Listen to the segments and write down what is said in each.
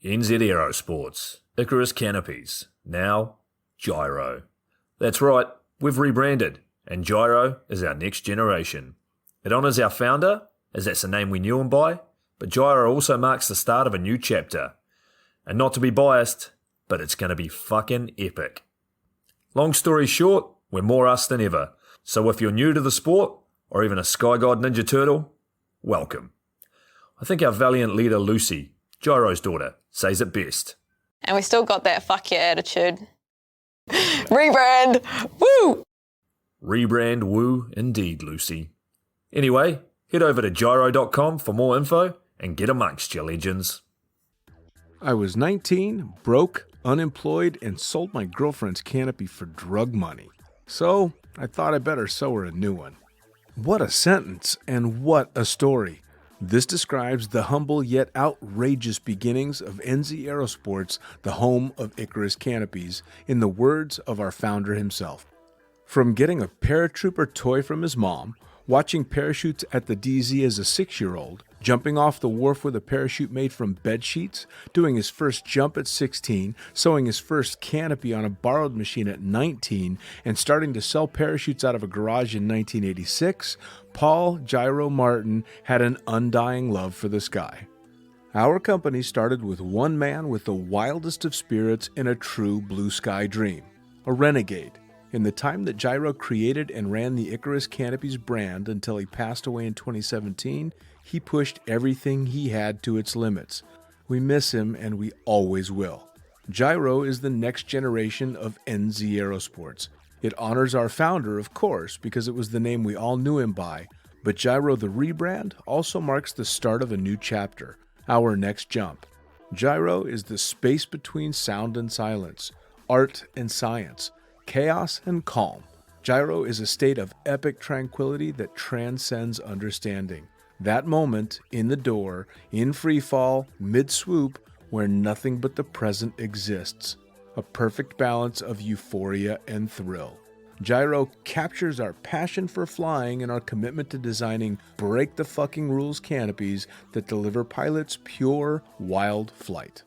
NZ Aerosports, Icarus Canopies, now Jyro. That's right, we've rebranded, and Jyro is our next generation. It honours our founder, as that's the name we knew him by, but Jyro also marks the start of a new chapter. And not to be biased, but it's going to be fucking epic. Long story short, we're more us than ever, so if you're new to the sport, or even a Sky God Ninja Turtle, welcome. I think our valiant leader Lucy, Jyro's daughter, says it best. And we still got that fuck yeah attitude. Rebrand! Woo! Rebrand woo indeed, Lucy. Anyway, head over to Jyro.com for more info and get amongst your legends. I was 19, broke, unemployed, and sold my girlfriend's canopy for drug money. So I thought I better sew her a new one. What a sentence, and what a story. This describes the humble yet outrageous beginnings of NZ Aerosports, the home of Icarus Canopies, in the words of our founder himself. From getting a paratrooper toy from his mom, watching parachutes at the DZ as a 6-year-old, jumping off the wharf with a parachute made from bed sheets, doing his first jump at 16, sewing his first canopy on a borrowed machine at 19, and starting to sell parachutes out of a garage in 1986, Paul Jyro Martin had an undying love for the sky. Our company started with one man with the wildest of spirits and a true blue sky dream, a renegade. In the time that Jyro created and ran the Icarus Canopies brand until he passed away in 2017, he pushed everything he had to its limits. We miss him, and we always will. Jyro is the next generation of NZ Aerosports. It honors our founder, of course, because it was the name we all knew him by, but Jyro the rebrand also marks the start of a new chapter, our next jump. Jyro is the space between sound and silence, art and science, chaos and calm. Jyro is a state of epic tranquility that transcends understanding. That moment, in the door, in free fall, mid-swoop, where nothing but the present exists. A perfect balance of euphoria and thrill. Jyro captures our passion for flying and our commitment to designing break-the-fucking-rules canopies that deliver pilots pure, wild flight.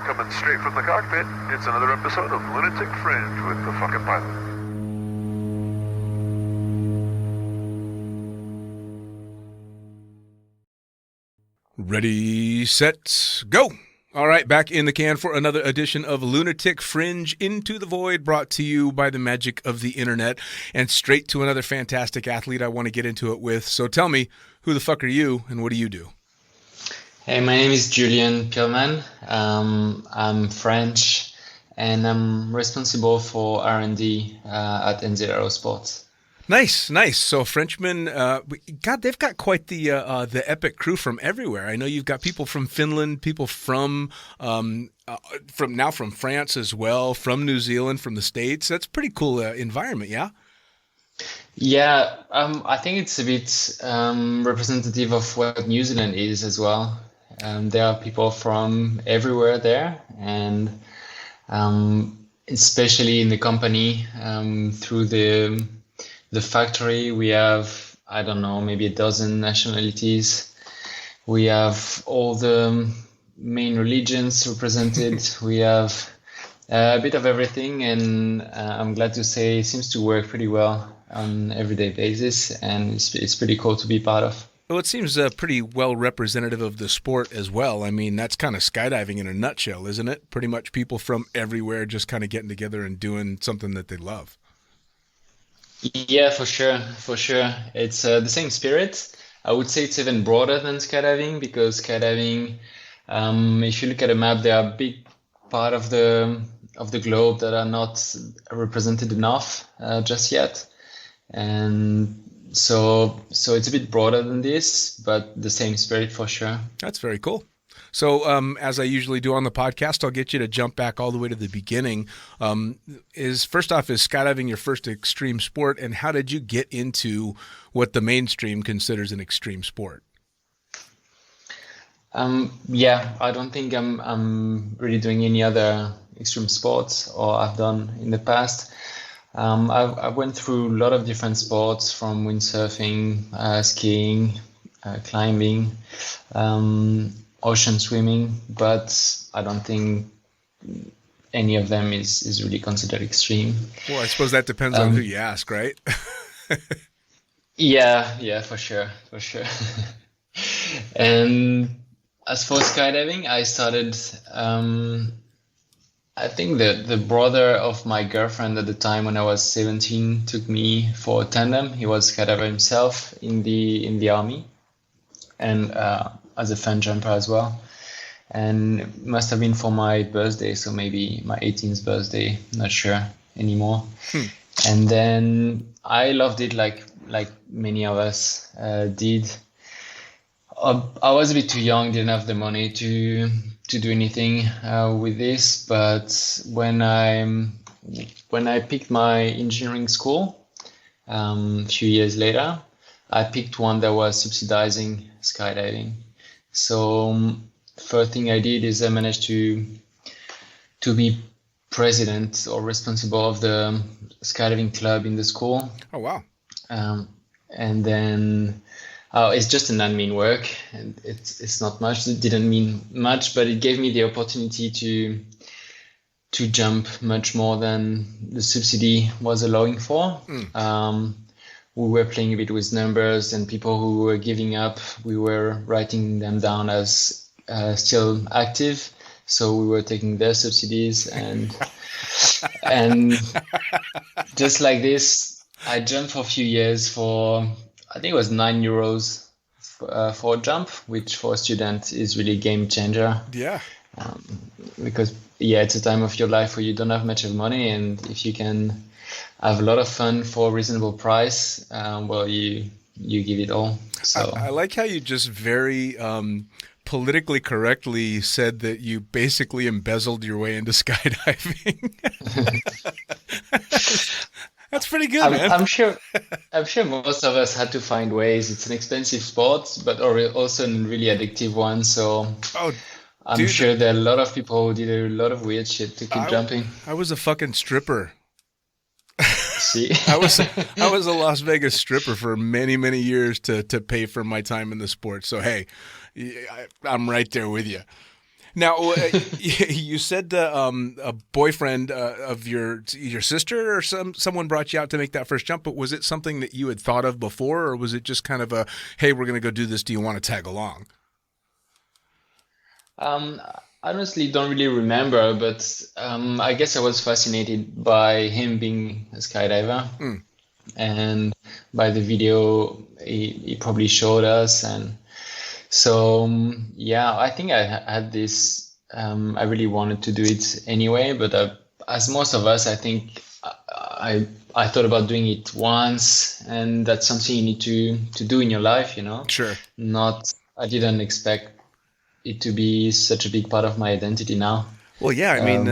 Coming straight from the cockpit, it's another episode of Lunatic Fringe with the fucking pilot. Ready, set, go! All right, back in the can for another edition of Lunatic Fringe Into the Void, brought to you by the magic of the internet, and straight to another fantastic athlete I want to get into it with. So tell me, who the fuck are you, and what do you do? Hey, my name is Julien Peelman. I'm French, and I'm responsible for R&D at NZ Aerosports. Nice. So Frenchmen, God, they've got quite the epic crew from everywhere. I know you've got people from Finland, people from France as well, from New Zealand, from the States. That's a pretty cool environment, yeah? Yeah, I think it's a bit representative of what New Zealand is as well. There are people from everywhere there, and especially in the company, through the factory, we have, I don't know, maybe a dozen nationalities. We have all the main religions represented. We have a bit of everything, and I'm glad to say it seems to work pretty well on an everyday basis, and it's pretty cool to be part of. Well, it seems pretty well representative of the sport as well. I mean, that's kind of skydiving in a nutshell, isn't it? Pretty much people from everywhere just kind of getting together and doing something that they love. Yeah, for sure. It's the same spirit. I would say it's even broader than skydiving, because skydiving, if you look at a map, there are a big part of the globe that are not represented enough just yet, and so it's a bit broader than this, but the same spirit for sure. That's very cool. So, as I usually do on the podcast, I'll get you to jump back all the way to the beginning. First off, is skydiving your first extreme sport, and how did you get into what the mainstream considers an extreme sport? Yeah, I don't think I'm really doing any other extreme sports, or I've done in the past. I went through a lot of different sports, from windsurfing, skiing, climbing, ocean swimming, but I don't think any of them is really considered extreme. Well, I suppose that depends on who you ask, right? Yeah, for sure. And as for skydiving, I started, I think the brother of my girlfriend at the time, when I was 17, took me for a tandem. He was skydiver himself in the army, and as a fan jumper as well. And it must have been for my birthday, so maybe my 18th birthday, not sure anymore. And then I loved it like many of us did. I was a bit too young, didn't have the money to do anything with this, but when I picked my engineering school a few years later, I picked one that was subsidizing skydiving. So first thing I did is I managed to be president or responsible of the skydiving club in the school. Oh, wow. And then it's just an admin work, and it's not much. It didn't mean much, but it gave me the opportunity to jump much more than the subsidy was allowing for. We were playing a bit with numbers, and people who were giving up, we were writing them down as still active. So we were taking their subsidies, and just like this, I jumped for a few years for, I think it was €9 for a jump, which for a student is really a game changer. Yeah. Because it's a time of your life where you don't have much of money, and if you can have a lot of fun for a reasonable price, well, you give it all. So I like how you just very politically correctly said that you basically embezzled your way into skydiving. That's pretty good, man. I'm sure most of us had to find ways. It's an expensive sport, but also a really addictive one. So I'm sure there are a lot of people who did a lot of weird shit to keep jumping. I was a fucking stripper. See, I was a Las Vegas stripper for many, many years to pay for my time in the sport. So hey, I'm right there with you. Now, you said a boyfriend of your sister or someone brought you out to make that first jump, but was it something that you had thought of before, or was it just kind of a, hey, we're going to go do this, do you want to tag along? I honestly don't really remember, but I guess I was fascinated by him being a skydiver, and by the video he probably showed us. And so, I think I had this, I really wanted to do it anyway, but as most of us, I think I thought about doing it once, and that's something you need to do in your life, Sure. I didn't expect it to be such a big part of my identity now. Well, yeah, I mean,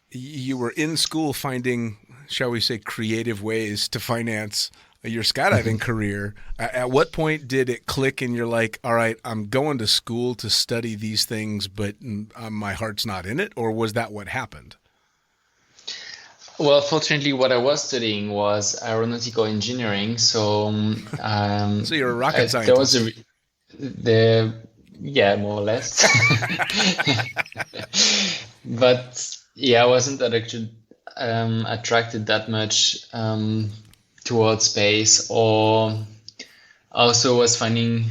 you were in school finding, shall we say, creative ways to finance your skydiving career. At what point did it click and you're like, all right, I'm going to school to study these things, but my heart's not in it? Or was that what happened? Well, fortunately, what I was studying was aeronautical engineering. So, so you're a rocket scientist. Yeah, more or less. But I wasn't attracted that much towards space, or also was finding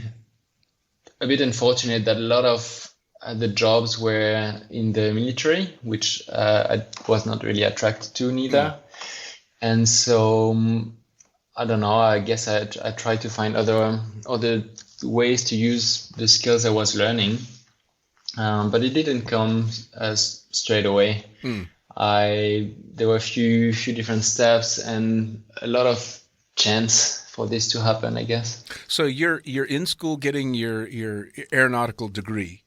a bit unfortunate that a lot of the jobs were in the military, which I was not really attracted to neither. And so I don't know, I guess I tried to find other ways to use the skills I was learning, but it didn't come straight away. There were a few different steps and a lot of chance for this to happen, I guess. So you're in school getting your aeronautical degree,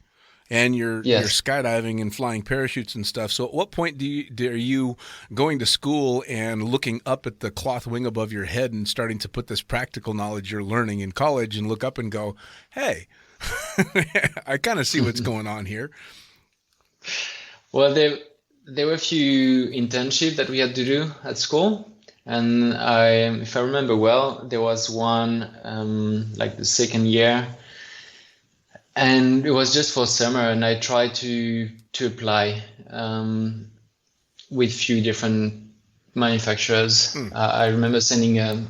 and you're Yes. skydiving and flying parachutes and stuff. So at what point are you going to school and looking up at the cloth wing above your head and starting to put this practical knowledge you're learning in college and look up and go, hey, I kind of see what's going on here? Well, there were a few internships that we had to do at school. And if I remember well, there was one like the second year, and it was just for summer. And I tried to apply with few different manufacturers. I remember sending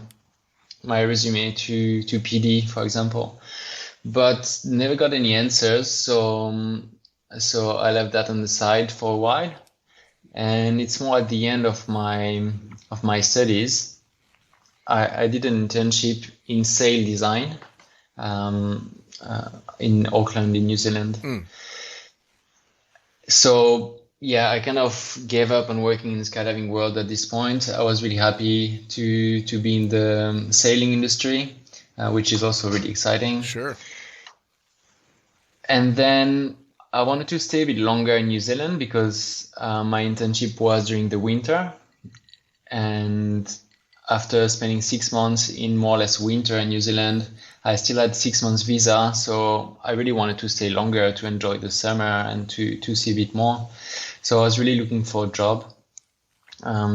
my resume to PD, for example, but never got any answers. So I left that on the side for a while. And it's more at the end of my studies. I did an internship in sail design in Auckland, in New Zealand. So yeah, I kind of gave up on working in the skydiving world at this point. I was really happy to be in the sailing industry, which is also really exciting. Sure. And then I wanted to stay a bit longer in New Zealand because my internship was during the winter. And after spending 6 months in more or less winter in New Zealand, I still had 6 months visa. So I really wanted to stay longer to enjoy the summer and to see a bit more. So I was really looking for a job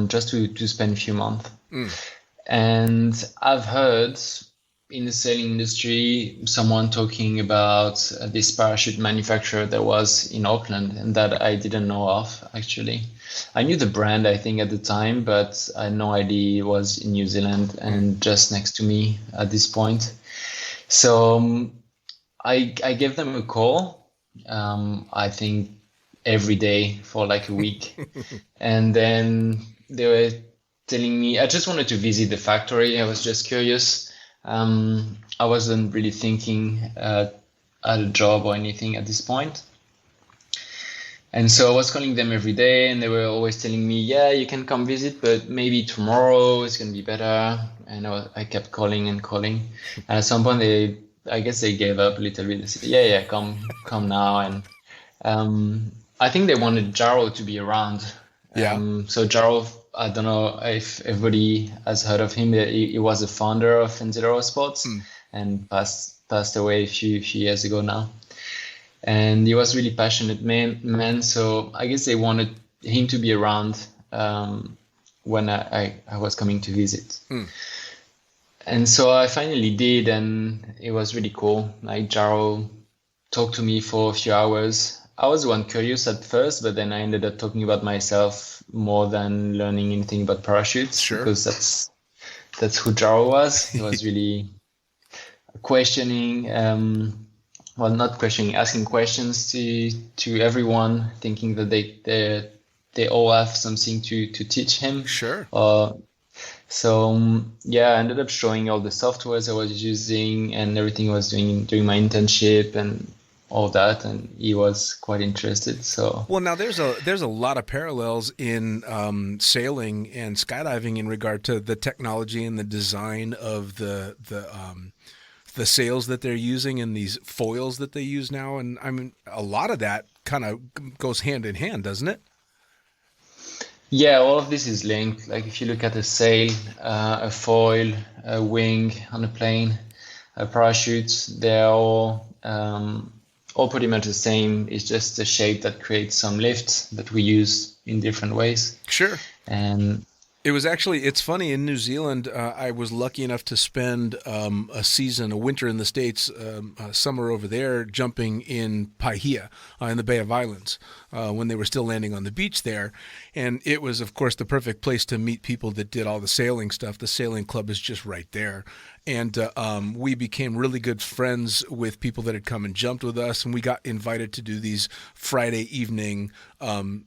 just to spend a few months. And I've heard in the sailing industry, someone talking about this parachute manufacturer that was in Auckland and that I didn't know of, actually. I knew the brand, I think, at the time, but I had no idea it was in New Zealand and just next to me at this point. So I gave them a call, I think every day for like a week. And then they were telling me, I just wanted to visit the factory. I was just curious. I wasn't really thinking at a job or anything at this point. And so I was calling them every day and they were always telling me, yeah, you can come visit, but maybe tomorrow it's going to be better. And I kept calling and calling. And at some point, I guess they gave up a little bit. They said, yeah, come now. And I think they wanted Jyro to be around. Yeah. So Jyro, I don't know if everybody has heard of him. He was the founder of NZ Aerosports and passed away a few years ago now. And he was really passionate man. So I guess they wanted him to be around when I was coming to visit. And so I finally did, and it was really cool. Like Jyro talked to me for a few hours. I was the one curious at first, but then I ended up talking about myself more than learning anything about parachutes. Sure. Because that's who Jyro was. He was really questioning, not questioning, asking questions to everyone, thinking that they all have something to teach him. Sure. So I ended up showing all the softwares I was using and everything I was doing during my internship and all that, and he was quite interested. So well, now there's a lot of parallels in sailing and skydiving in regard to the technology and the design of the sails that they're using and these foils that they use now. And I mean, a lot of that kind of goes hand in hand, doesn't it? Yeah, all of this is linked. Like if you look at a sail, a foil, a wing on a plane, a parachute, they're all pretty much the same. It's just the shape that creates some lift that we use in different ways. Sure. And it's funny, in New Zealand, I was lucky enough to spend a winter in the States, summer over there, jumping in Paihia in the Bay of Islands when they were still landing on the beach there. And it was, of course, the perfect place to meet people that did all the sailing stuff. The sailing club is just right there. And we became really good friends with people that had come and jumped with us, and we got invited to do these Friday evening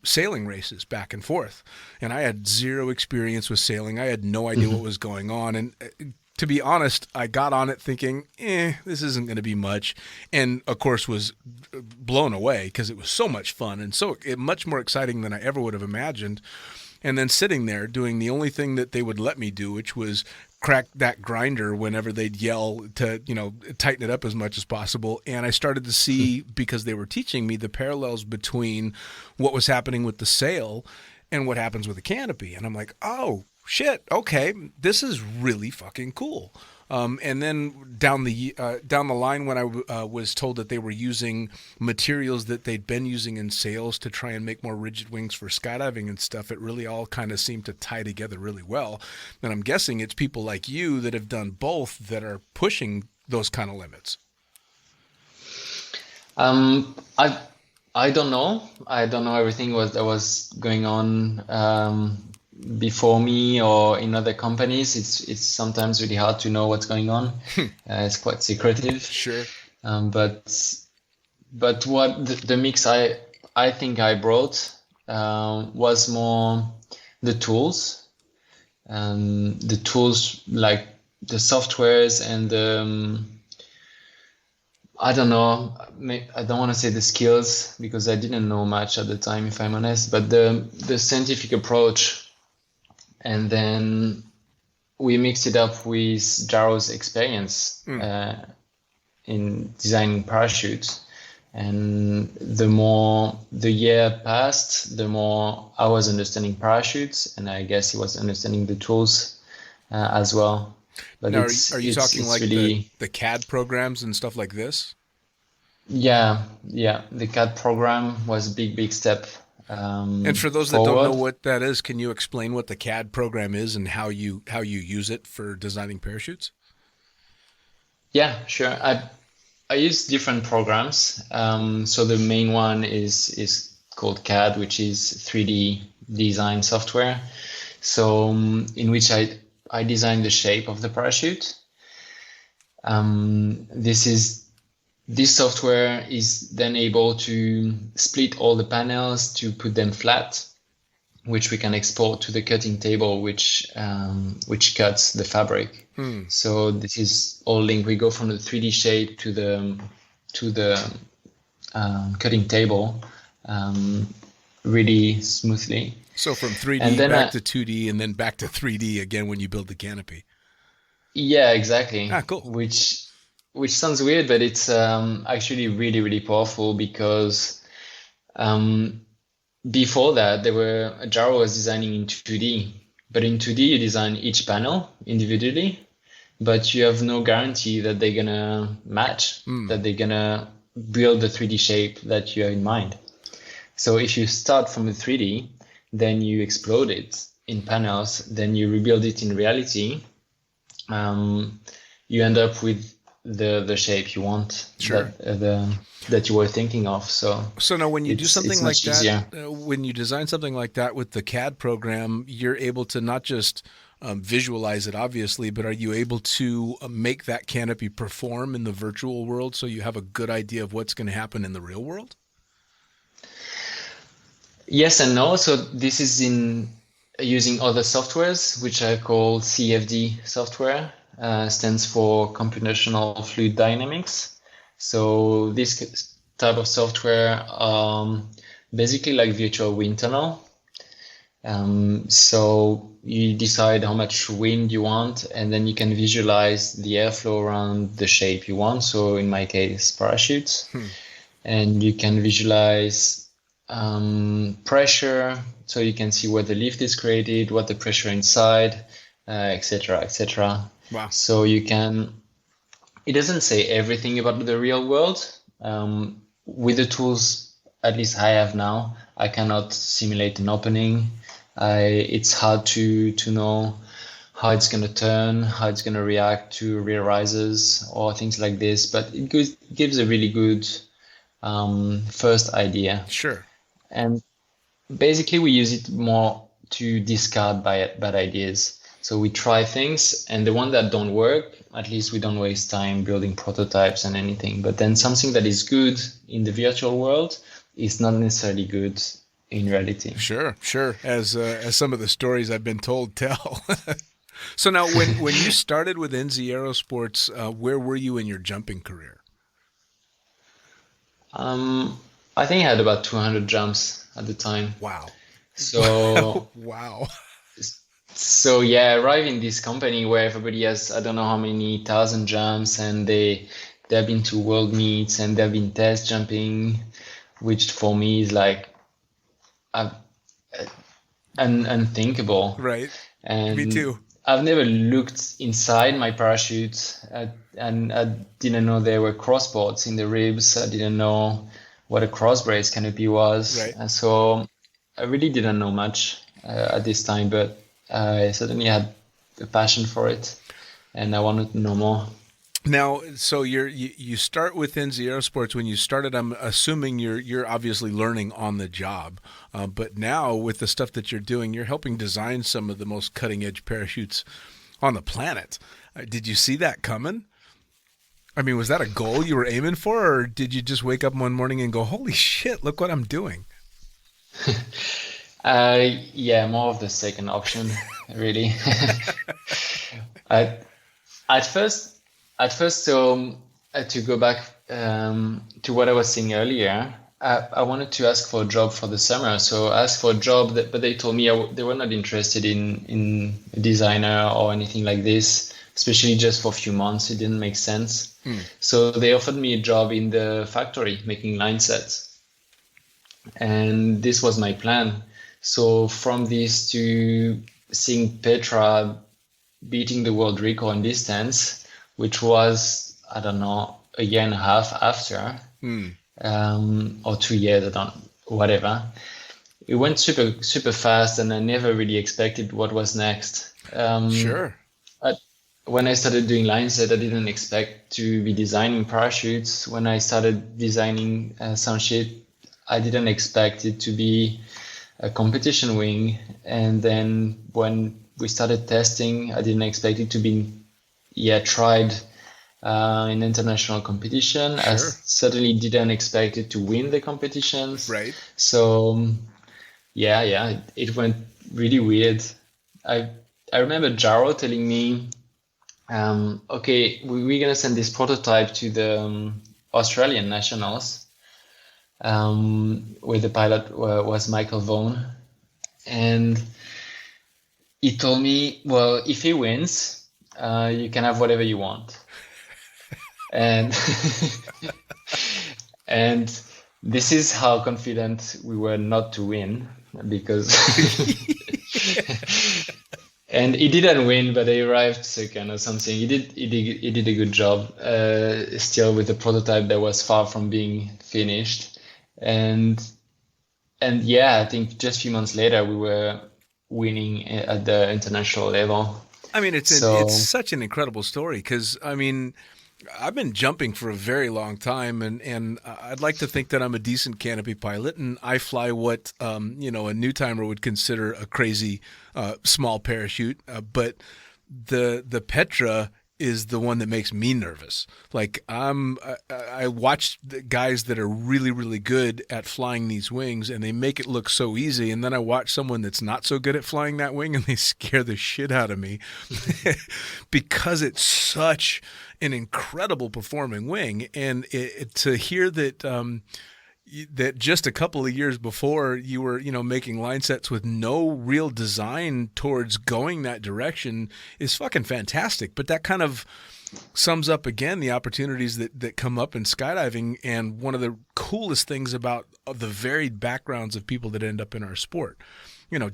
sailing races back and forth. And I had zero experience with sailing. I had no idea what was going on. And to be honest, I got on it thinking, this isn't going to be much. And, of course, was blown away because it was so much fun and so much more exciting than I ever would have imagined. and then sitting there doing the only thing that they would let me do, which was crack that grinder whenever they'd yell to, tighten it up as much as possible. And I started to see, because they were teaching me, the parallels between what was happening with the sail and what happens with the canopy. And I'm like, oh, shit, okay, this is really fucking cool. And then down the line, when I was told that they were using materials that they'd been using in sails to try and make more rigid wings for skydiving and stuff, it really all kind of seemed to tie together really well. And I'm guessing it's people like you that have done both that are pushing those kind of limits. I don't know. I don't know everything that was going on before me or in other companies. It's sometimes really hard to know what's going on. It's quite secretive. Sure. But what the mix I think I brought was more the tools. The tools like the softwares and I don't know. I don't want to say the skills because I didn't know much at the time, if I'm honest. But the scientific approach. And then we mixed it up with Jyro's experience in designing parachutes. And the more the year passed, the more I was understanding parachutes, and I guess he was understanding the tools as well. But now, are you talking like really, the CAD programs and stuff like this? Yeah. The CAD program was a big step. And for those that don't know what that is, can you explain what the CAD program is and how you use it for designing parachutes? Yeah, sure. I use different programs. So the main one is called CAD, which is 3D design software. So in which I design the shape of the parachute. This software is then able to split all the panels to put them flat, which we can export to the cutting table, which cuts the fabric. So this is all linked. We go from the 3D shape to the cutting table really smoothly. So from 3D back to 2D and then back to 3D again when you build the canopy. Yeah, exactly. Cool. Which sounds weird, but it's actually really, really powerful because before that, Jyro was designing in 2D. But in 2D, you design each panel individually, but you have no guarantee that they're going to match, that they're going to build the 3D shape that you have in mind. So if you start from the 3D, then you explode it in panels, then you rebuild it in reality, you end up with the shape you want, sure, that you were thinking of. So now when you do something like that, easier. When you design something like that with the CAD program, you're able to not just visualize it, obviously, but are you able to make that canopy perform in the virtual world so you have a good idea of what's going to happen in the real world? Yes and no. So this is in using other softwares, which I call CFD software. Stands for computational fluid dynamics. So this type of software basically like virtual wind tunnel. So you decide how much wind you want, and then you can visualize the airflow around the shape you want. So in my case, parachutes. And you can visualize pressure, so you can see where the lift is created, what the pressure inside, etc., etc. Wow. So you can, it doesn't say everything about the real world. With the tools, at least I have now, I cannot simulate an opening. It's hard to know how it's going to turn, how it's going to react to rear rises or things like this. But it gives a really good first idea. Sure. And basically we use it more to discard bad ideas. So we try things, and the ones that don't work, at least we don't waste time building prototypes and anything. But then something that is good in the virtual world is not necessarily good in reality. Sure. As some of the stories I've been told tell. So now, when you started with NZ Aerosports, where were you in your jumping career? I think I had about 200 jumps at the time. Wow. So Wow. so yeah, I arrived in this company where everybody has I don't know how many thousand jumps, and they've been to world meets and they've been test jumping, which for me is like uh, unthinkable. Right. Me And too. I've never looked inside my parachute, and I didn't know there were crossboards in the ribs. I didn't know what a cross brace canopy was, Right. and so I really didn't know much at this time. But I certainly had a passion for it, and I wanted to know more. Now, so you start with NZ Aerosports. When you started, I'm assuming you're obviously learning on the job, but now with the stuff that you're doing, you're helping design some of the most cutting edge parachutes on the planet. Did you see that coming? I mean, was that a goal you were aiming for, or did you just wake up one morning and go, "Holy shit, look what I'm doing"? Yeah, more of the second option, really. I, at first. So to go back to what I was saying earlier, I wanted to ask for a job for the summer. So I asked for a job, but they told me they were not interested in a designer or anything like this, especially just for a few months. It didn't make sense. So they offered me a job in the factory making line sets. And this was my plan. So from this to seeing Petra beating the world record in distance, which was, I don't know, a year and a half after, or 2 years, I don't, whatever. It went super, super fast, and I never really expected what was next. Sure. When I started doing line set, I didn't expect to be designing parachutes. When I started designing some shit, I didn't expect it to be a competition wing. And then when we started testing, I didn't expect it to be tried in international competition. I certainly didn't expect it to win the competitions. Right. So it went really weird. I remember Jyro telling me, okay, we're gonna send this prototype to the Australian nationals, where the pilot was Michael Vaughan, and he told me, well, if he wins, you can have whatever you want. And and this is how confident we were not to win, because and he didn't win, but he arrived second or something. He did a good job, still with the prototype that was far from being finished. And yeah, I think just a few months later we were winning at the international level. I mean, it's such an incredible story, because, I mean, I've been jumping for a very long time, and I'd like to think that I'm a decent canopy pilot, and I fly what, a new timer would consider a crazy small parachute, but the Petra is the one that makes me nervous. Like, I watch the guys that are really, really good at flying these wings, and they make it look so easy. And then I watch someone that's not so good at flying that wing, and they scare the shit out of me because it's such an incredible performing wing. And to hear that that just a couple of years before you were, making line sets with no real design towards going that direction is fucking fantastic. But that kind of sums up again the opportunities that come up in skydiving. And one of the coolest things about the varied backgrounds of people that end up in our sport,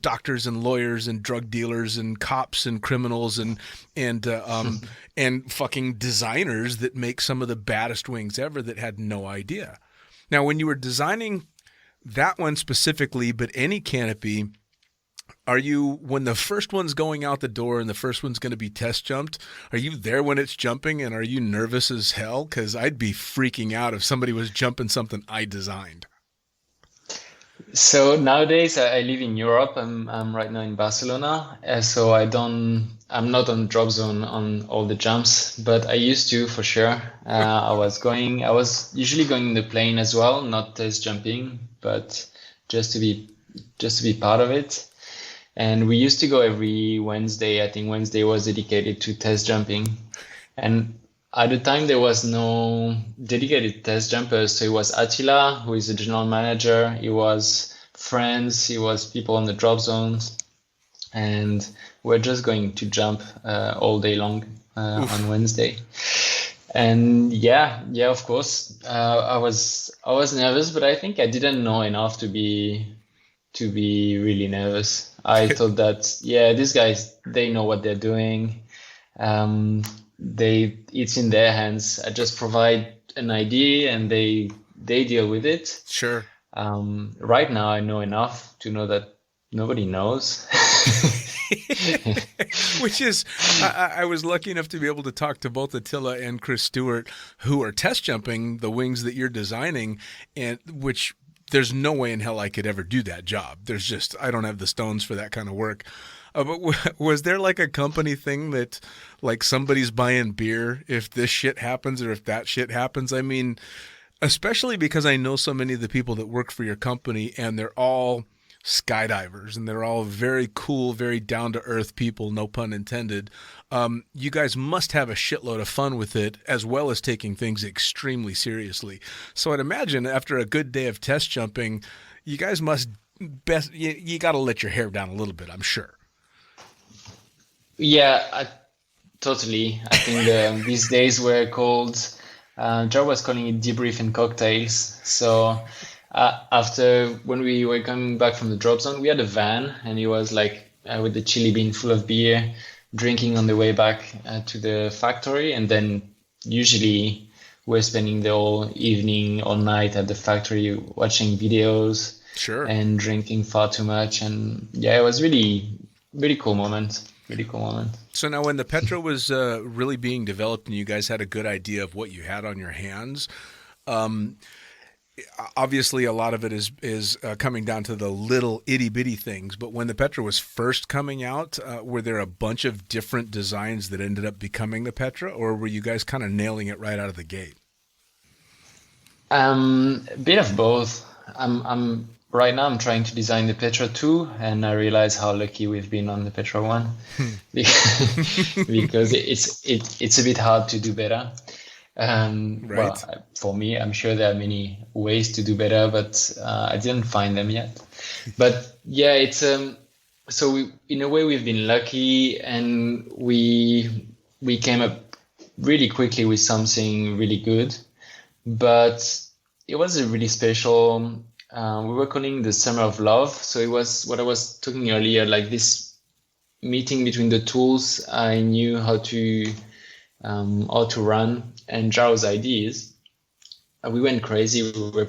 doctors and lawyers and drug dealers and cops and criminals and and fucking designers that make some of the baddest wings ever that had no idea. Now, when you were designing that one specifically, but any canopy, when the first one's going out the door and the first one's going to be test jumped, are you there when it's jumping, and are you nervous as hell? Because I'd be freaking out if somebody was jumping something I designed. So nowadays I live in Europe. I'm right now in Barcelona, so I'm not on drop zone on all the jumps, but I used to, for sure. I was usually going in the plane as well, not test jumping, but just to be part of it. And we used to go every Wednesday. I think Wednesday was dedicated to test jumping, and at the time there was no dedicated test jumpers. So it was Attila, who is the general manager. It was friends, it was people on the drop zones, and we're just going to jump all day long on Wednesday. And yeah, of course, I was nervous, but I think I didn't know enough to be really nervous. I thought that these guys, they know what they're doing. It's in their hands. I just provide an idea and they deal with it. Sure. Right now I know enough to know that nobody knows. Which is, I was lucky enough to be able to talk to both Attila and Chris Stewart, who are test jumping the wings that you're designing, and which there's no way in hell I could ever do that job. There's just, I don't have the stones for that kind of work. But was there like a company thing that like somebody's buying beer if this shit happens or if that shit happens? I mean, especially because I know so many of the people that work for your company and they're all skydivers and they're all very cool, very down-to-earth people, no pun intended. You guys must have a shitload of fun with it as well as taking things extremely seriously. So I'd imagine after a good day of test jumping, you guys must you got to let your hair down a little bit, I'm sure. Yeah, totally. I think these days were called, Jyro was calling it debrief and cocktails. So after, when we were coming back from the drop zone, we had a van and he was like with the chili bean full of beer, drinking on the way back to the factory. And then usually we're spending the whole evening or night at the factory watching videos. Sure. And drinking far too much. And yeah, it was really cool moment. Really cool moment. So now when the Petra was really being developed and you guys had a good idea of what you had on your hands, obviously a lot of it is coming down to the little itty bitty things. But when the Petra was first coming out, were there a bunch of different designs that ended up becoming the Petra, or were you guys kind of nailing it right out of the gate? A bit of both. Right now I'm trying to design the Petra 2, and I realize how lucky we've been on the Petra 1 because it's a bit hard to do better. Right. Well, for me, I'm sure there are many ways to do better, but I didn't find them yet. But yeah, it's in a way we've been lucky, and we came up really quickly with something really good. But it was a really special. We were calling the Summer of Love. So it was what I was talking earlier, like this meeting between the tools I knew how to run and Jyro's ideas. We went crazy. We were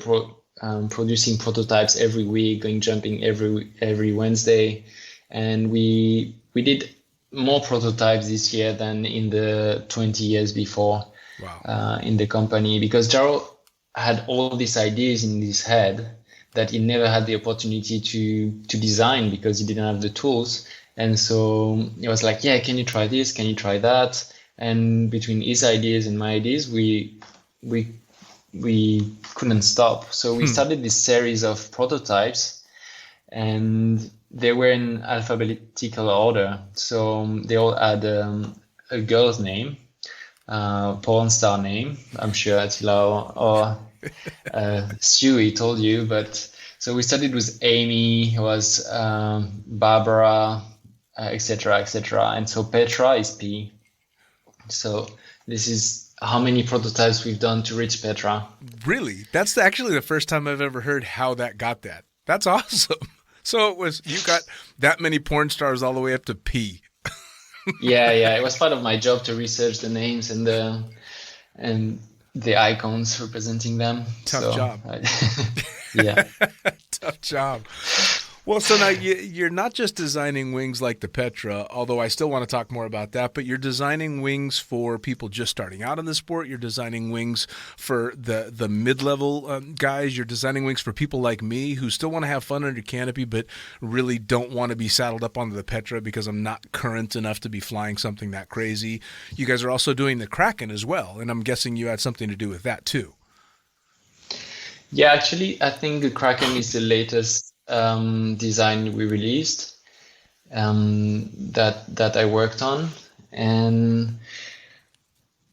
producing prototypes every week, going jumping every Wednesday, and we did more prototypes this year than in the 20 years before. Wow. In the company, because Jyro had all these ideas in his head that he never had the opportunity to design because he didn't have the tools. And so he was like, yeah, can you try this? Can you try that? And between his ideas and my ideas, we couldn't stop. So we started this series of prototypes, and they were in alphabetical order. So they all had a girl's name, porn star name. I'm sure Attila or Stewie told you, but so we started with Amy, was Barbara, etc., and so Petra is P. So this is how many prototypes we've done to reach Petra. Really? That's actually the first time I've ever heard how that got that. That's awesome. So you got that many porn stars all the way up to P. Yeah. It was part of my job to research the names and the icons representing them. Tough job. Yeah. Tough job. Well, so now you're not just designing wings like the Petra, although I still want to talk more about that, but you're designing wings for people just starting out in the sport. You're designing wings for the mid-level guys. You're designing wings for people like me who still want to have fun under canopy, but really don't want to be saddled up onto the Petra because I'm not current enough to be flying something that crazy. You guys are also doing the Kraken as well, and I'm guessing you had something to do with that too. Yeah, actually, I think the Kraken is the latest design we released that I worked on, and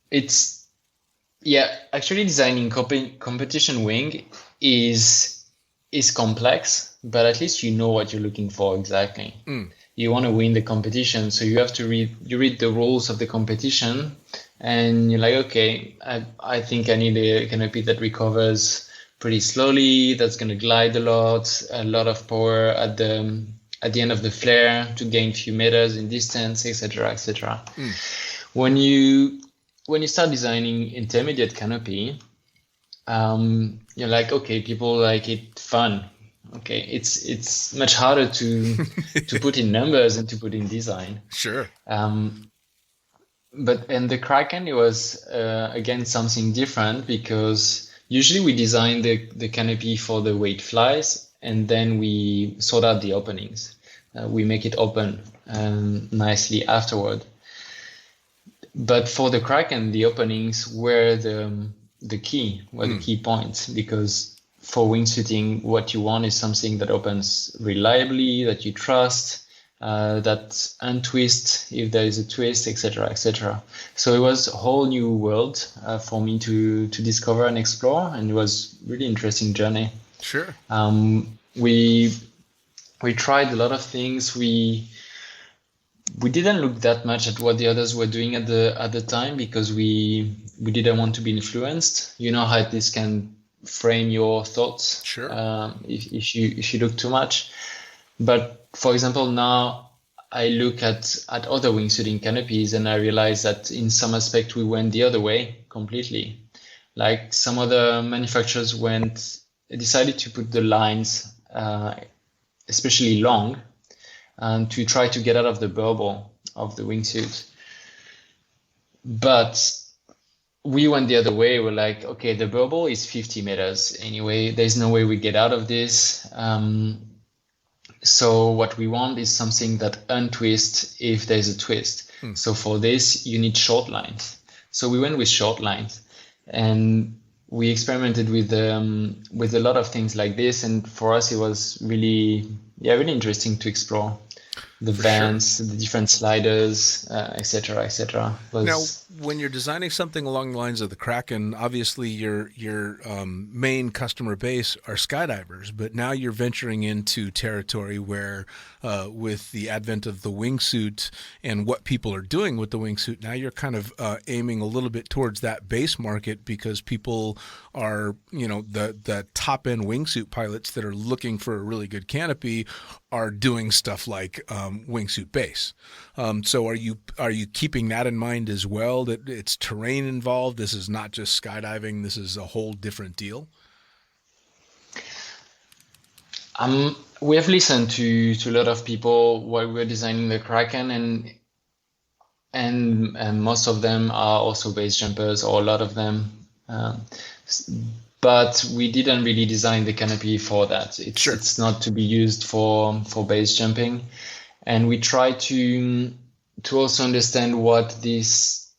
it's actually designing competition wing is complex, but at least you know what you're looking for exactly. You want to win the competition, so you have to read the rules of the competition, and you're like, okay, I think I need a canopy that recovers pretty slowly, that's going to glide a lot of power at the end of the flare to gain few meters in distance, etc., etc. When you start designing intermediate canopy, you're like, okay, people like it fun. Okay, it's much harder to put in numbers and to put in design. Sure. But in the Kraken, it was again something different, because usually we design the canopy for the way it flies, and then we sort out the openings. We make it open nicely afterward. But for the Kraken, the openings were the key points, because for wingsuiting, what you want is something that opens reliably, that you trust, that untwist if there is a twist, etc., etc. So it was a whole new world for me to discover and explore, and it was really interesting journey. Sure. We tried a lot of things. We didn't look that much at what the others were doing at the time, because we didn't want to be influenced. You know how this can frame your thoughts. Sure. If you look too much. But for example, now I look at other wingsuiting canopies, and I realize that in some aspect we went the other way completely. Like some other manufacturers decided to put the lines especially long, and to try to get out of the bubble of the wingsuit. But we went the other way. We're like, okay, the bubble is 50 meters anyway. There's no way we get out of this. So what we want is something that untwists if there's a twist. So for this, you need short lines. So we went with short lines, and we experimented with a lot of things like this. And for us, it was really interesting to explore the bands, the different sliders, etc., etc. Now, when you're designing something along the lines of the Kraken, obviously your main customer base are skydivers, but now you're venturing into territory where, with the advent of the wingsuit and what people are doing with the wingsuit, now you're kind of aiming a little bit towards that base market, because people are, the top end wingsuit pilots that are looking for a really good canopy are doing stuff like wingsuit base. So are you keeping that in mind as well, that it's terrain involved? This is not just skydiving. This is a whole different deal. We have listened to a lot of people while we're designing the Kraken, and most of them are also base jumpers, or a lot of them. But we didn't really design the canopy for that. It's not to be used for base jumping. And we try to also understand what this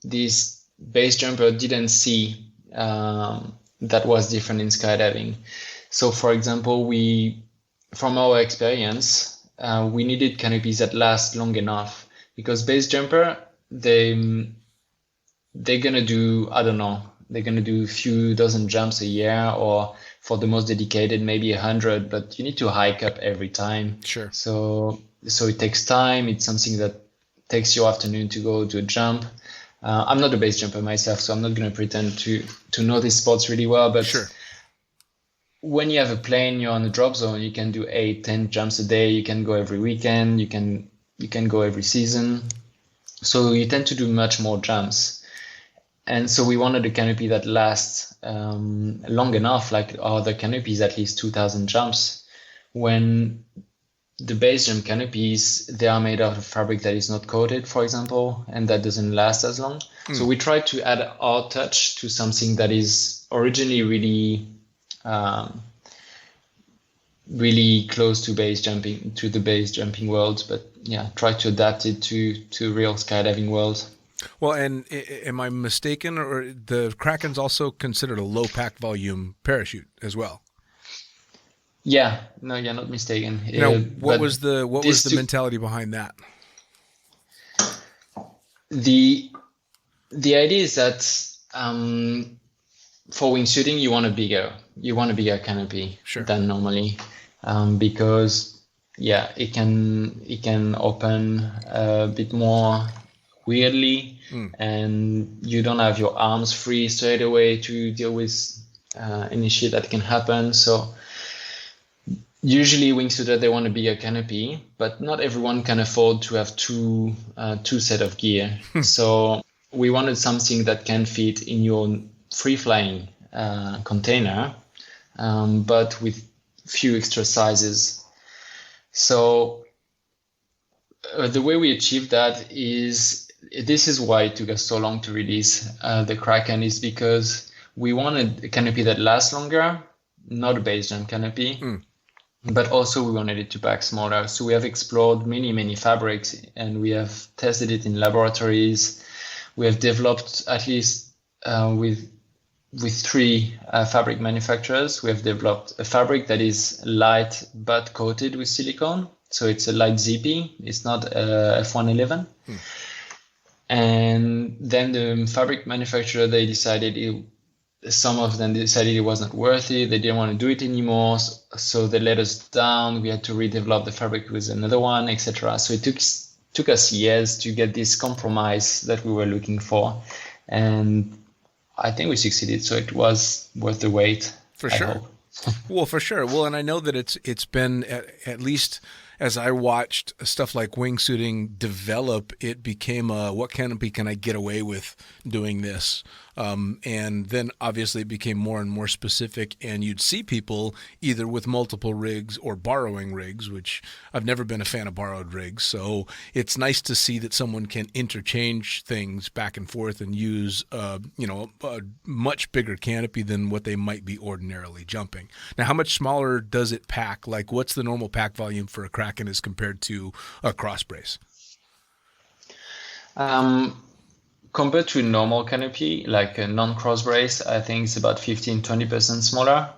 base jumper didn't see that was different in skydiving. So for example, from our experience, we needed canopies that last long enough, because base jumper, they're gonna do, I don't know, they're going to do a few dozen jumps a year, or for the most dedicated, maybe 100, but you need to hike up every time. Sure. So it takes time. It's something that takes your afternoon to go to a jump. I'm not a base jumper myself, so I'm not going to pretend to know these spots really well, but sure. When you have a plane, you're on a drop zone, you can do 8-10 jumps a day. You can go every weekend. You can go every season. So you tend to do much more jumps. And so we wanted a canopy that lasts long enough, like our other canopies, at least 2,000 jumps. When the base jump canopies, they are made out of fabric that is not coated, for example, and that doesn't last as long. So we tried to add our touch to something that is originally really close to the base jumping world, but try to adapt it to real skydiving world. Well, and am I mistaken, or the Kraken's also considered a low pack volume parachute as well? Yeah, no, you're not mistaken. Now, what was the mentality behind that? The idea is that for wingsuiting, you want a bigger canopy than normally. because it can open a bit more weirdly, and you don't have your arms free straight away to deal with any shit that can happen. So usually wingsuiter, they want a bigger canopy, but not everyone can afford to have two set of gear. So we wanted something that can fit in your free flying container, but with few extra sizes. So the way we achieved that is, this is why it took us so long to release the Kraken, is because we wanted a canopy that lasts longer, not a base jump canopy, but also we wanted it to pack smaller. So we have explored many fabrics, and we have tested it in laboratories. We have developed, at least with 3 fabric manufacturers, we have developed a fabric that is light but coated with silicone. So it's a light zippy. It's not a F111. And then the fabric manufacturer, some of them decided it wasn't worth it. They didn't want to do it anymore. So they let us down. We had to redevelop the fabric with another one, etc. So it took us years to get this compromise that we were looking for. And I think we succeeded. So it was worth the wait. For sure. Well, for sure. Well, and I know that it's been, at least as I watched stuff like wingsuiting develop, it became what canopy can I get away with doing this? And then obviously it became more and more specific, and you'd see people either with multiple rigs or borrowing rigs, which I've never been a fan of borrowed rigs. So it's nice to see that someone can interchange things back and forth and use, a much bigger canopy than what they might be ordinarily jumping. Now, how much smaller does it pack? Like, what's the normal pack volume for a Kraken as compared to a cross brace? Compared to a normal canopy, like a non-cross brace, I think it's about 15-20% smaller.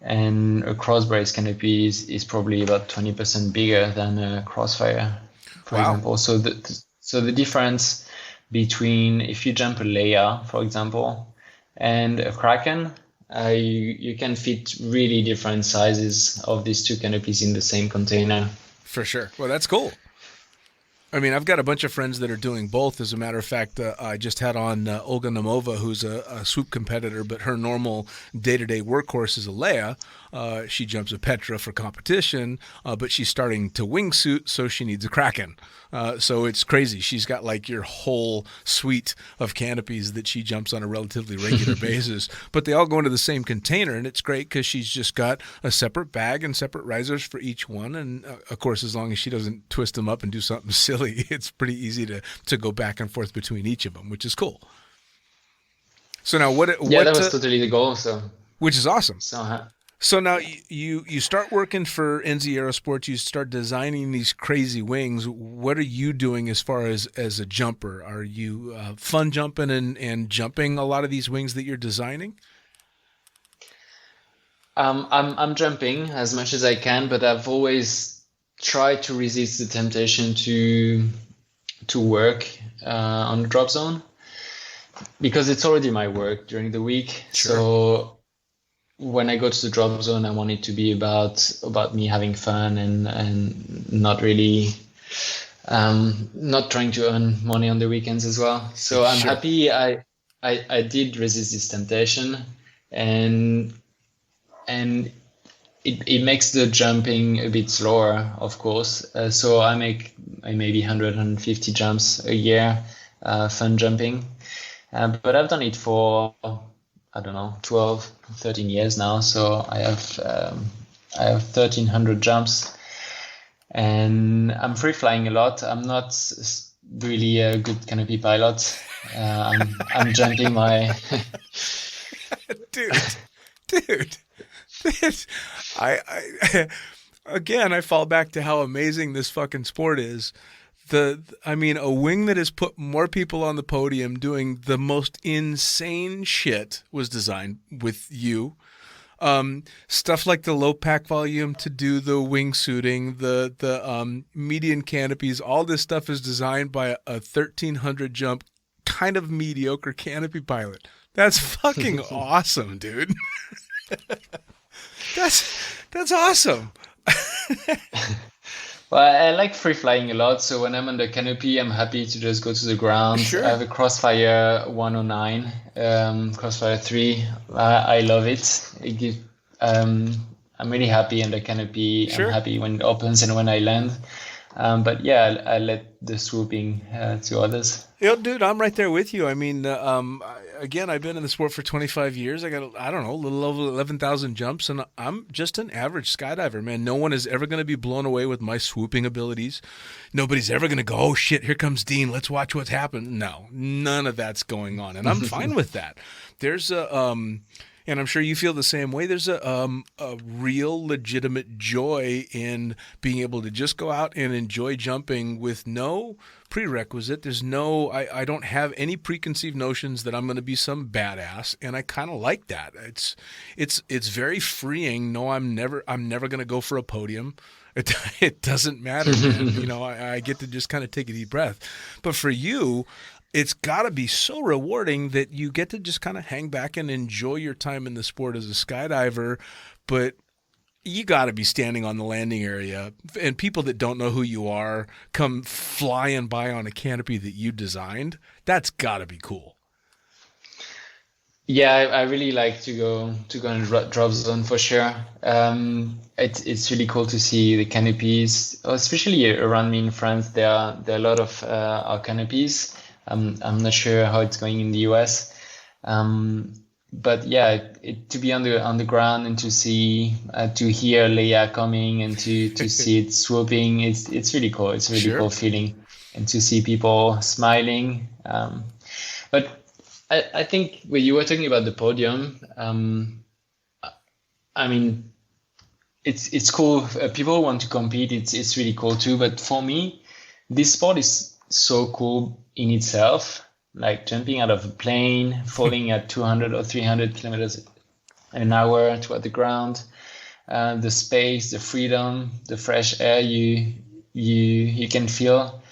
And a cross brace canopy is probably about 20% bigger than a Crossfire, for example. So the difference between, if you jump a Leia, for example, and a Kraken, you can fit really different sizes of these two canopies in the same container. For sure. Well, that's cool. I mean, I've got a bunch of friends that are doing both. As a matter of fact, I just had on Olga Namova, who's a swoop competitor, but her normal day-to-day workhorse is a Leia. She jumps a Petra for competition, but she's starting to wingsuit, so she needs a Kraken. So it's crazy. She's got like your whole suite of canopies that she jumps on a relatively regular basis, but they all go into the same container, and it's great because she's just got a separate bag and separate risers for each one. And of course, as long as she doesn't twist them up and do something silly, it's pretty easy to go back and forth between each of them, which is cool. So now that was totally the goal. So, which is awesome. So now you start working for NZ Aerosports. You start designing these crazy wings. What are you doing as far as a jumper? Are you fun jumping and jumping a lot of these wings that you're designing? I'm jumping as much as I can, but I've always tried to resist the temptation to work on the drop zone, because it's already my work during the week. Sure. So when I go to the drop zone, I want it to be about me having fun and not really not trying to earn money on the weekends as well. So I'm happy I did resist this temptation, and it makes the jumping a bit slower, of course. So I make maybe 100, 150 jumps a year, fun jumping. But I've done it for, 12, 13 years now. So I have 1,300 jumps, and I'm free flying a lot. I'm not really a good canopy pilot. I'm jumping my... Dude. I fall back to how amazing this fucking sport is. A wing that has put more people on the podium doing the most insane shit was designed with you. Stuff like the low pack volume to do the wingsuiting, the median canopies, all this stuff is designed by a 1,300 jump kind of mediocre canopy pilot. That's fucking awesome, dude. That's awesome. Well, I like free flying a lot. So when I'm on the canopy, I'm happy to just go to the ground. Sure. I have a Crossfire 109, Crossfire 3. I love it. I'm really happy on the canopy. Sure. I'm happy when it opens and when I land. But yeah, I let the swooping to others. Dude, I'm right there with you. I mean, again, I've been in the sport for 25 years. I got, I don't know, a little over 11,000 jumps, and I'm just an average skydiver, man. No one is ever going to be blown away with my swooping abilities. Nobody's ever going to go, oh, shit, here comes Dean. Let's watch what's happened. No, none of that's going on, and I'm fine with that. There's and I'm sure you feel the same way. There's a real legitimate joy in being able to just go out and enjoy jumping with no prerequisite. There's no, I don't have any preconceived notions that I'm going to be some badass, and I kind of like that. It's very freeing. No, I'm never going to go for a podium. It doesn't matter, man. You know, I get to just kind of take a deep breath. But for you, it's got to be so rewarding that you get to just kind of hang back and enjoy your time in the sport as a skydiver, but you got to be standing on the landing area, and people that don't know who you are come flying by on a canopy that you designed. That's got to be cool. Yeah, I really like to go in the drop zone for sure. It's really cool to see the canopies, especially around me in France. There are a lot of our canopies. I'm not sure how it's going in the US, but yeah, to be on the ground and to see to hear Leia coming and to see it swooping, it's really cool. It's a really cool feeling, and to see people smiling. But I think when you were talking about the podium, I mean, it's cool. People want to compete. It's really cool too. But for me, this sport is so cool in itself, like jumping out of a plane, falling at 200 or 300 kilometers an hour toward the ground, the space, the freedom, the fresh air you can feel.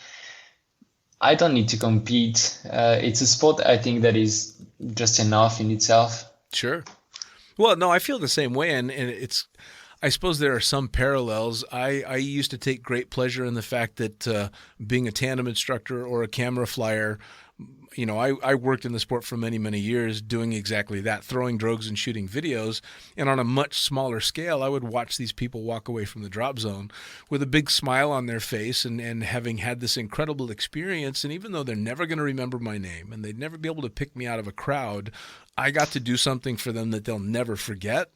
I don't need to compete. It's a sport I think that is just enough in itself. Sure. Well, no, I feel the same way, and it's. I suppose there are some parallels. I used to take great pleasure in the fact that being a tandem instructor or a camera flyer, you know, I worked in the sport for many, many years doing exactly that, throwing drogues and shooting videos. And on a much smaller scale, I would watch these people walk away from the drop zone with a big smile on their face and having had this incredible experience. And even though they're never going to remember my name and they'd never be able to pick me out of a crowd, I got to do something for them that they'll never forget.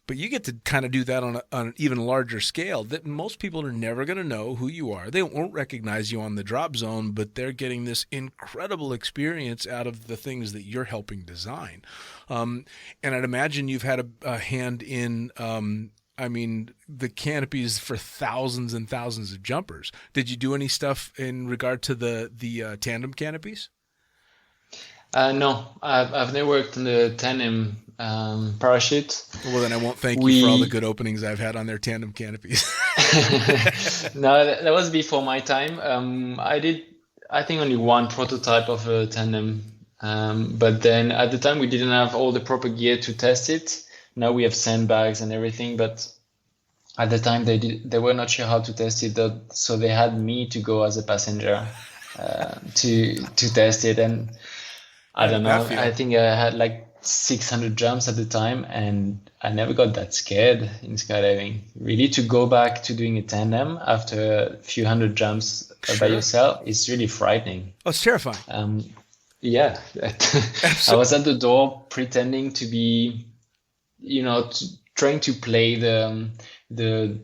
But you get to kind of do that on an even larger scale that most people are never going to know who you are. They won't recognize you on the drop zone, but they're getting this incredible experience out of the things that you're helping design. And I'd imagine you've had a hand in, the canopies for thousands and thousands of jumpers. Did you do any stuff in regard to the tandem canopies? No, I've never worked on the tandem parachute. Well, then I won't thank you for all the good openings I've had on their tandem canopies. No, that was before my time. I think only one prototype of a tandem. But then at the time we didn't have all the proper gear to test it. Now we have sandbags and everything, but at the time they were not sure how to test it, so they had me to go as a passenger to test it. And I don't know, I think I had like 600 jumps at the time, and I never got that scared in skydiving. Really, to go back to doing a tandem after a few hundred jumps by yourself is really frightening. Oh, it's terrifying. Yeah. I was at the door pretending to be, trying to play the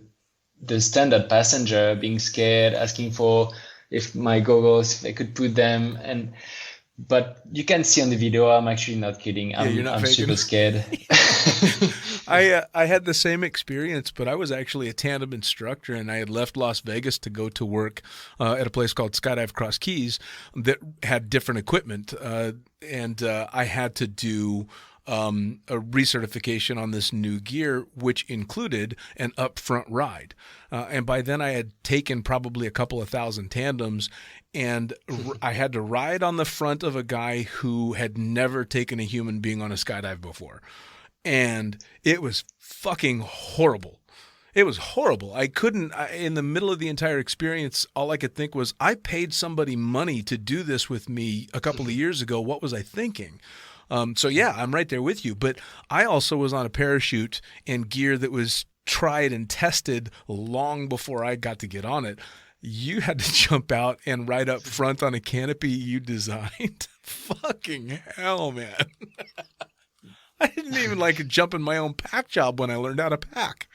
standard passenger, being scared, asking for if my goggles, if I could put them, but you can see on the video, I'm actually not kidding. I'm super scared. I had the same experience, but I was actually a tandem instructor, and I had left Las Vegas to go to work at a place called Skydive Cross Keys that had different equipment, and I had to do a recertification on this new gear, which included an upfront ride. And by then I had taken probably a couple of thousand tandems, and I had to ride on the front of a guy who had never taken a human being on a skydive before. And it was fucking horrible. It was horrible. I couldn't, in the middle of the entire experience, all I could think was, I paid somebody money to do this with me a couple of years ago. What was I thinking? So yeah, I'm right there with you. But I also was on a parachute and gear that was tried and tested long before I got to get on it. You had to jump out and ride up front on a canopy you designed. Fucking hell, man. I didn't even like jump in my own pack job when I learned how to pack.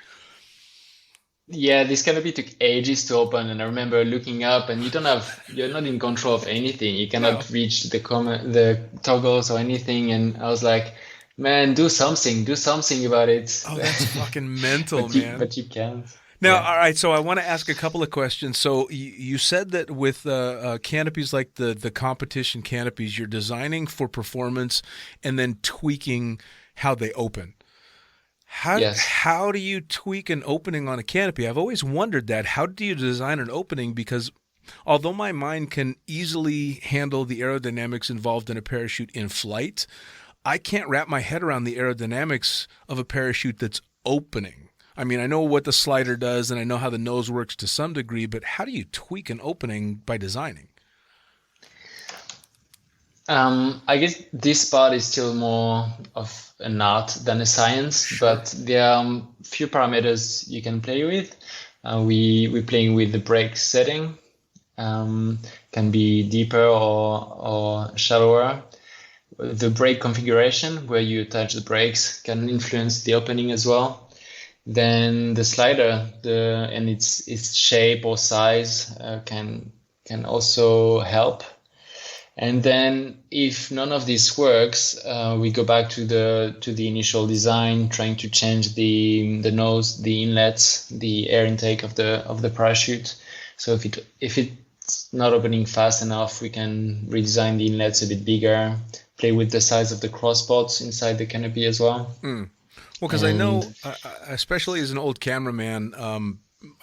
Yeah, this canopy took ages to open, and I remember looking up, and you're not in control of anything. You cannot reach the toggles or anything, and I was like, man, do something about it. Oh, that's fucking mental, man. But you can't. Now, all right, so I want to ask a couple of questions. So you said that with canopies like the competition canopies, you're designing for performance and then tweaking how they open. How do you tweak an opening on a canopy? I've always wondered that. How do you design an opening? Because although my mind can easily handle the aerodynamics involved in a parachute in flight, I can't wrap my head around the aerodynamics of a parachute that's opening. I mean, I know what the slider does and I know how the nose works to some degree, but how do you tweak an opening by designing? I guess this part is still more of an art than a science, but there are few parameters you can play with. We're playing with the brake setting, can be deeper or shallower. The brake configuration, where you attach the brakes, can influence the opening as well. Then the slider, and its shape or size can also help. And then if none of this works, we go back to the initial design, trying to change the nose, the inlets, the air intake of the parachute. So if it's not opening fast enough, we can redesign the inlets a bit bigger, play with the size of the crosspots inside the canopy as well. Well, because I know, especially as an old cameraman,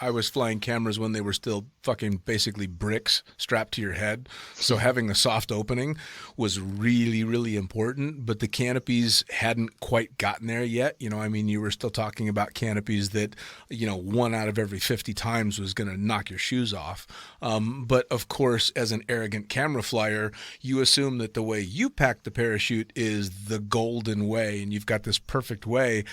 I was flying cameras when they were still fucking basically bricks strapped to your head. So having a soft opening was really, really important. But the canopies hadn't quite gotten there yet. You know, I mean, you were still talking about canopies that, 1 out of every 50 times was going to knock your shoes off. But of course, as an arrogant camera flyer, you assume that the way you pack the parachute is the golden way and you've got this perfect way.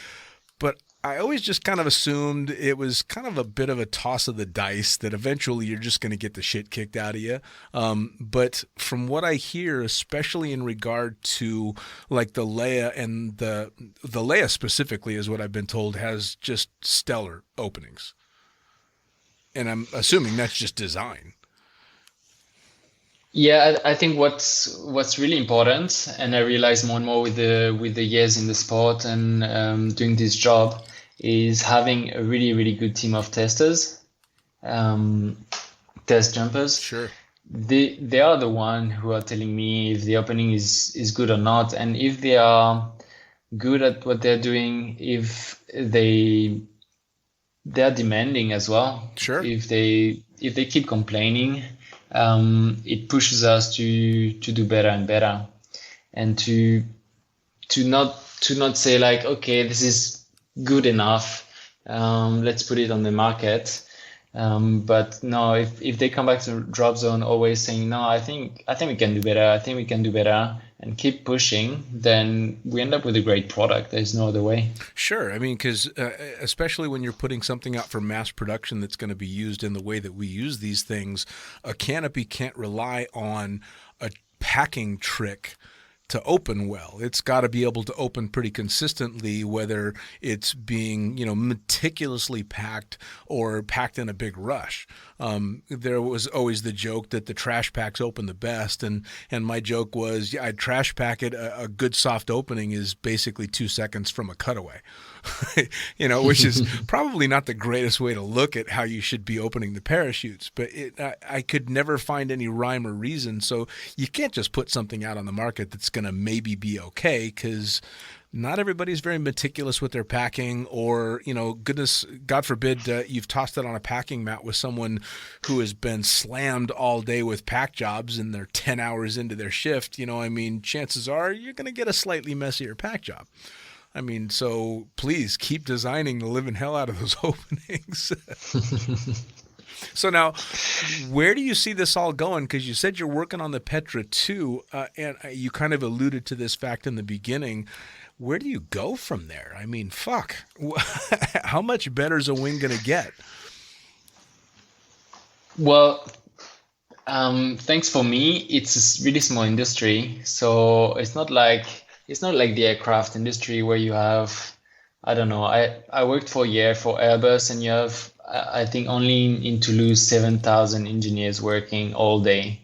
But I always just kind of assumed it was kind of a bit of a toss of the dice that eventually you're just going to get the shit kicked out of you. But from what I hear, especially in regard to like the Leia and the Leia specifically is what I've been told has just stellar openings. And I'm assuming that's just design. Yeah, I think what's really important, and I realize more and more with the years in the sport and doing this job, is having a really, really good team of testers, test jumpers. Sure. They are the one who are telling me if the opening is good or not, and if they are good at what they're doing, if they're demanding as well. Sure. If they keep complaining, it pushes us to do better and better, and to not say like, okay, this is good enough, let's put it on the market. But no, if they come back to drop zone always saying, no, I think we can do better, and keep pushing, then we end up with a great product. There's no other way. Sure. I mean, because especially when you're putting something out for mass production that's going to be used in the way that we use these things, a canopy can't rely on a packing trick to open well. It's got to be able to open pretty consistently, whether it's being, meticulously packed or packed in a big rush. There was always the joke that the trash packs open the best, and my joke was, I'd trash pack it. A good soft opening is basically 2 seconds from a cutaway, which is probably not the greatest way to look at how you should be opening the parachutes. But I could never find any rhyme or reason, so you can't just put something out on the market that's going to maybe be okay, because not everybody's very meticulous with their packing, or, God forbid, you've tossed it on a packing mat with someone who has been slammed all day with pack jobs and they're 10 hours into their shift. Chances are you're going to get a slightly messier pack job. I mean, so please keep designing the living hell out of those openings. So now, where do you see this all going? Because you said you're working on the Petra too, and you kind of alluded to this fact in the beginning. Where do you go from there? I mean, fuck. How much better is a wing going to get? Well, thanks for me. It's a really small industry, so it's not like the aircraft industry where you have, I don't know. I worked for a year for Airbus, and you have, I think, only in Toulouse 7,000 engineers working all day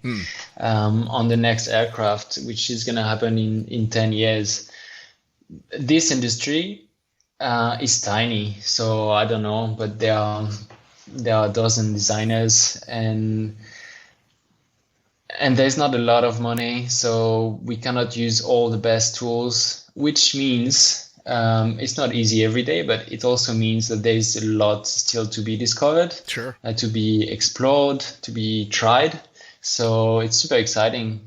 on the next aircraft, which is going to happen in 10 years. This industry is tiny, so I don't know, but there are a dozen designers, and there's not a lot of money, so we cannot use all the best tools, which means it's not easy every day, but it also means that there's a lot still to be discovered, Sure. To be explored, to be tried. So it's super exciting.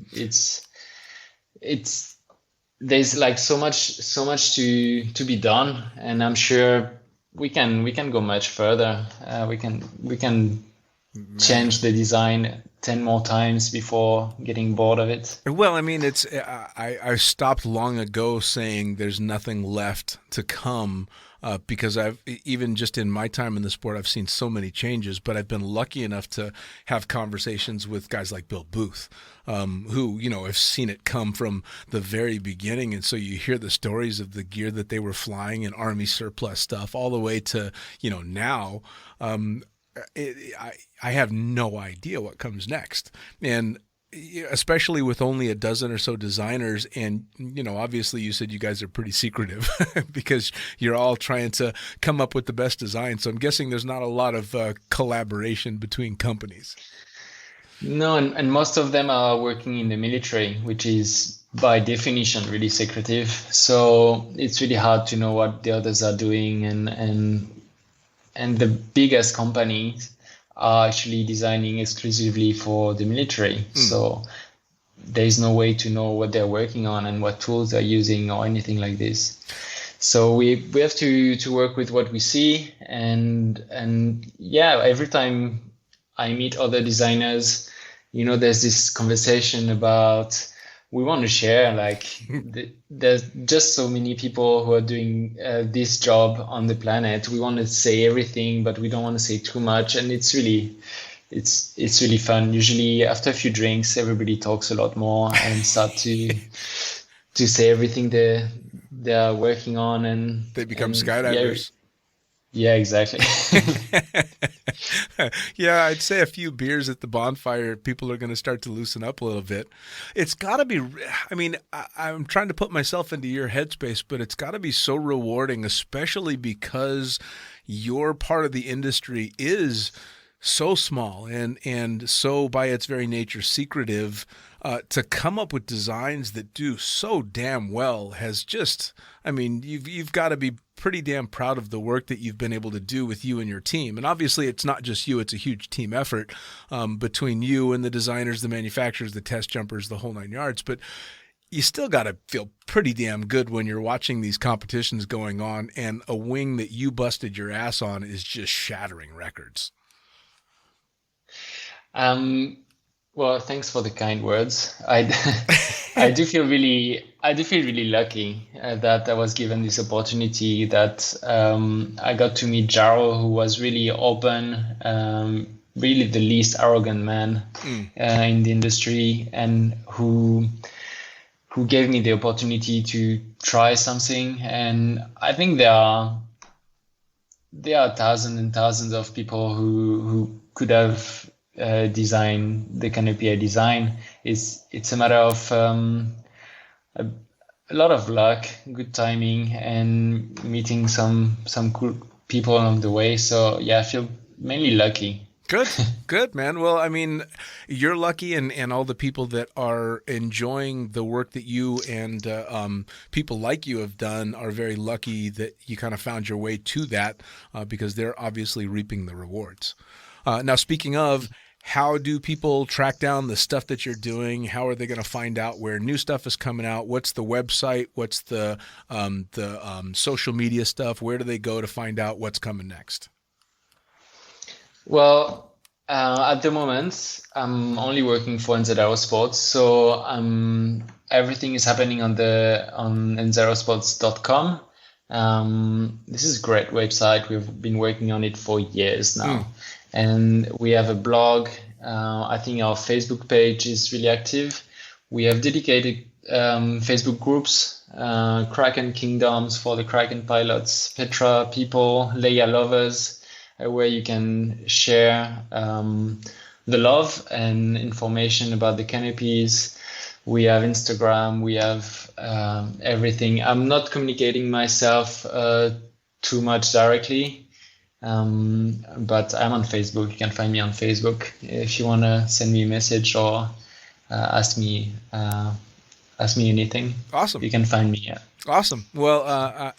There's like so much to be done, and I'm sure we can go much further. We can change the design 10 more times before getting bored of it. Well, I mean, it's I stopped long ago saying there's nothing left to come because I've even just in my time in the sport, I've seen so many changes, but I've been lucky enough to have conversations with guys like Bill Booth, who, you know, have seen it come from the very beginning. And so you hear the stories of the gear that they were flying and Army surplus stuff all the way to, you know, now. I have no idea what comes next. And especially with only a dozen or so designers. And, you know, obviously you said you guys are pretty secretive because you're all trying to come up with the best design. So I'm guessing there's not a lot of collaboration between companies. No, and most of them are working in the military, which is by definition really secretive. So it's really hard to know what the others are doing, and the biggest companies are actually designing exclusively for the military. So there's no way to know what they're working on and what tools they're using or anything like this. So we have to work with what we see, and yeah, every time I meet other designers, you know, there's this conversation about we want to share, like there's just so many people who are doing this job on the planet. We want to say everything, but we don't want to say too much. And it's really fun. Usually after a few drinks, everybody talks a lot more and start to say everything they're working on, and they become skydivers. Yeah, exactly. Yeah, I'd say a few beers at the bonfire, people are going to start to loosen up a little bit. It's got to be, I mean, I'm trying to put myself into your headspace, but it's got to be so rewarding, especially because your part of the industry is so small and so by its very nature secretive. To come up with designs that do so damn well has just, I mean, you've got to be pretty damn proud of the work that you've been able to do with you and your team. And obviously it's not just you, it's a huge team effort between you and the designers, the manufacturers, the test jumpers, the whole 9 yards. But you still got to feel pretty damn good when you're watching these competitions going on and a wing that you busted your ass on is just shattering records. Well, thanks for the kind words. I do feel really lucky that I was given this opportunity, that I got to meet Jyro, who was really open, really the least arrogant man in the industry, and who gave me the opportunity to try something. And I think there are thousands and thousands of people who could have design the canopy I design. It's a matter of a lot of luck, good timing, and meeting some cool people along the way. So yeah, I feel mainly lucky. Good, man. Well, I mean, you're lucky, and all the people that are enjoying the work that you and people like you have done are very lucky that you kind of found your way to that because they're obviously reaping the rewards. Now, speaking of, how do people track down the stuff that you're doing? How are they going to find out where new stuff is coming out? What's the website? What's the social media stuff? Where do they go to find out what's coming next? Well, at the moment, I'm only working for NZ Aerosports, so everything is happening on nzaerosports.com. This is a great website. We've been working on it for years now. And we have a blog. I think our Facebook page is really active. We have dedicated Facebook groups, Kraken Kingdoms for the Kraken pilots, Petra people, Leia lovers, where you can share the love and information about the canopies. We have Instagram, we have everything. I'm not communicating myself too much directly. But I'm on Facebook. You can find me on Facebook if you want to send me a message or ask me anything. Awesome. You can find me. Yeah. Awesome. Well,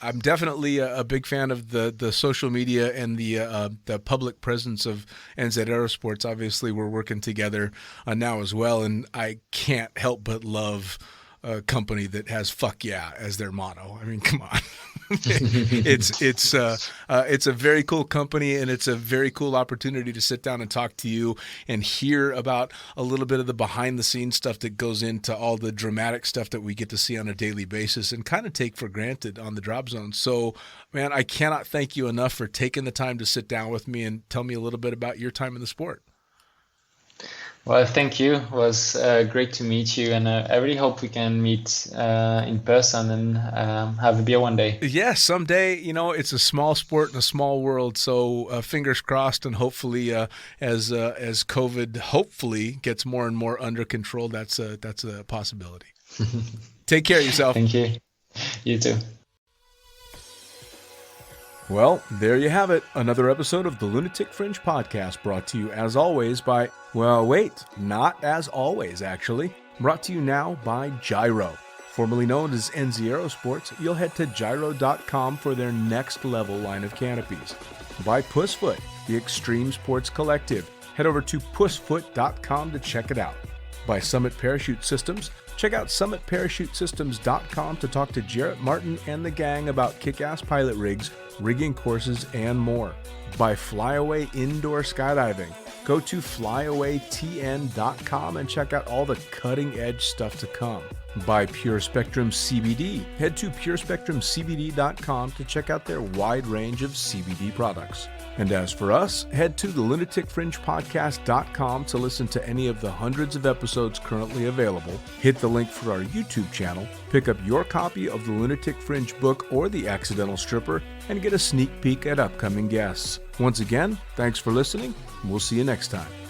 I'm definitely a big fan of the social media and the public presence of NZ Aerosports. Obviously, we're working together now as well, and I can't help but love a company that has "fuck yeah" as their motto. I mean, come on. It's a very cool company, and it's a very cool opportunity to sit down and talk to you and hear about a little bit of the behind the scenes stuff that goes into all the dramatic stuff that we get to see on a daily basis and kind of take for granted on the drop zone. So, man, I cannot thank you enough for taking the time to sit down with me and tell me a little bit about your time in the sport. Well, thank you. It was great to meet you, and I really hope we can meet in person and have a beer one day. Yeah, someday. You know, it's a small sport in a small world, so fingers crossed, and hopefully, as COVID hopefully gets more and more under control, that's a possibility. Take care of yourself. Thank you. You too. Well, there you have it. Another episode of the Lunatic Fringe podcast, brought to you as always by, well, wait, not as always, actually. Brought to you now by Jyro. Formerly known as NZ Aerosports, you'll head to Jyro.com for their next level line of canopies. By Pussfoot, the Extreme Sports Collective. Head over to pussfoot.com to check it out. By Summit Parachute Systems, check out summitparachutesystems.com to talk to Jarrett Martin and the gang about kick-ass pilot rigs, rigging courses, and more. By Flyaway Indoor Skydiving, go to flyawaytn.com and check out all the cutting-edge stuff to come. By Pure Spectrum CBD, head to purespectrumcbd.com to check out their wide range of CBD products. And as for us, head to the lunaticfringepodcast.com to listen to any of the hundreds of episodes currently available, hit the link for our YouTube channel, pick up your copy of the Lunatic Fringe book or The Accidental Stripper, and get a sneak peek at upcoming guests. Once again, thanks for listening. We'll see you next time.